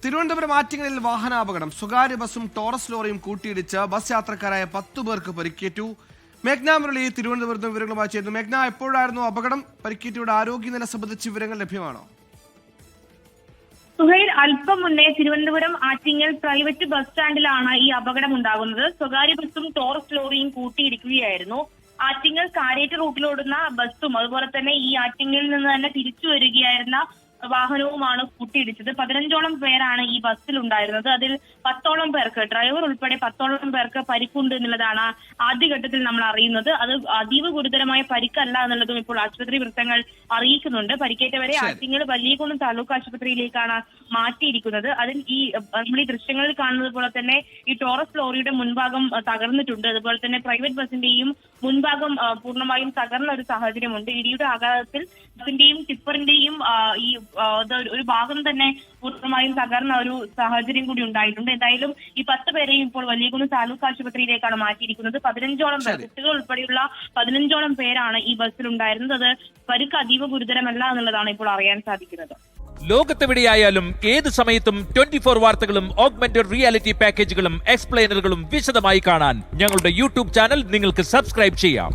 തിരുവനന്തപുരം ആറ്റിങ്ങലിൽ വാഹനാപകടം. സ്വകാര്യ ബസും ടോറസ് ലോറിയും കൂട്ടിയിടിച്ച് ബസ് യാത്രക്കാരായ 10 പേർക്ക് പരിക്കേറ്റു. മേഘ്ന മുരളി തിരുവനന്തപുരത്ത് വിവരങ്ങളുമായി ചേരുന്നു. മേഘ്ന, എപ്പോഴായിരുന്നു അപകടം? പരിക്കേറ്റവരുടെ ആരോഗ്യനില സംബന്ധിച്ച് വിവരങ്ങൾ ലഭ്യമാണോ? സുഹൈൽ, അല്പം മുന്നേ തിരുവനന്തപുരം ആറ്റിങ്ങൽ പ്രൈവറ്റ് ബസ് സ്റ്റാൻഡിലാണ് ഈ അപകടം ഉണ്ടാകുന്നത്. സ്വകാര്യ ബസും ടോറസ് ലോറിയും കൂട്ടിയിടിക്കുകയായിരുന്നു. ആറ്റിങ്ങൽ കാരേറ്റ് റൂട്ടിലോടുന്ന ബസ്സും അതുപോലെ തന്നെ ഈ ആറ്റിങ്ങലിൽ നിന്ന് തന്നെ തിരിച്ചു വരികയായിരുന്ന വാഹനവുമാണ് കൂട്ടിയിടിച്ചത്. 15ഓളം പേരാണ് ഈ ബസ്സിൽ ഉണ്ടായിരുന്നത്. അതിൽ 10ഓളം പേർക്ക്, ഡ്രൈവർ ഉൾപ്പെടെ 10ഓളം പേർക്ക് പരിക്കുണ്ട് എന്നുള്ളതാണ് ആദ്യഘട്ടത്തിൽ നമ്മൾ അറിയുന്നത്. അത് അതീവ ഗുരുതരമായ പരിക്കല്ല എന്നുള്ളതും ഇപ്പോൾ ആശുപത്രി വൃത്തങ്ങൾ അറിയിക്കുന്നുണ്ട്. പരിക്കേറ്റവരെ ആറ്റിങ്ങൽ വലിയകുളം താലൂക്ക് ആശുപത്രിയിലേക്കാണ് മാറ്റിയിരിക്കുന്നത്. അതിൽ നമ്മൾ ഈ ദൃശ്യങ്ങളിൽ കാണുന്നത് പോലെ തന്നെ ഈ ടോറസ് ലോറിയുടെ മുൻഭാഗം തകർന്നിട്ടുണ്ട്. അതുപോലെ തന്നെ പ്രൈവറ്റ് ബസിന്റെയും മുൻഭാഗം പൂർണ്ണമായും തകർന്ന ഒരു സാഹചര്യമുണ്ട്. ഇടിയുടെ ആഘാതത്തിൽ ബസിന്റെയും ടിപ്പറിന്റെയും ഈ ഒരു ഭാഗം തന്നെ പൂർണ്ണമായും തകർന്ന ഒരു സാഹചര്യം കൂടി ഉണ്ടായിട്ടുണ്ട്. എന്തായാലും ഈ 10 പേരെയും ഇപ്പോൾ വലിയകുളം താലൂക്ക് ആശുപത്രിയിലേക്കാണ് മാറ്റിയിരിക്കുന്നത്. 15ഓളം പേർ, കുട്ടികൾ ഉൾപ്പെടെയുള്ള 15ഓളം പേരാണ് ഈ ബസ്സിൽ ഉണ്ടായിരുന്നത്. അത് പരുക്ക് അതീവ ഗുരുതരമല്ല എന്നുള്ളതാണ് ഇപ്പോൾ അറിയാൻ സാധിക്കുന്നത്. ലോകത്തെവിടെയായാലും ഏത് സമയത്തും 24 വാർത്തകളും ഓഗ്മെന്റഡ് റിയാലിറ്റി പാക്കേജുകളും എക്സ്പ്ലെയിനറുകളും വിശദമായി കാണാൻ ഞങ്ങളുടെ യൂട്യൂബ് ചാനൽ നിങ്ങൾക്ക് സബ്സ്ക്രൈബ് ചെയ്യാം.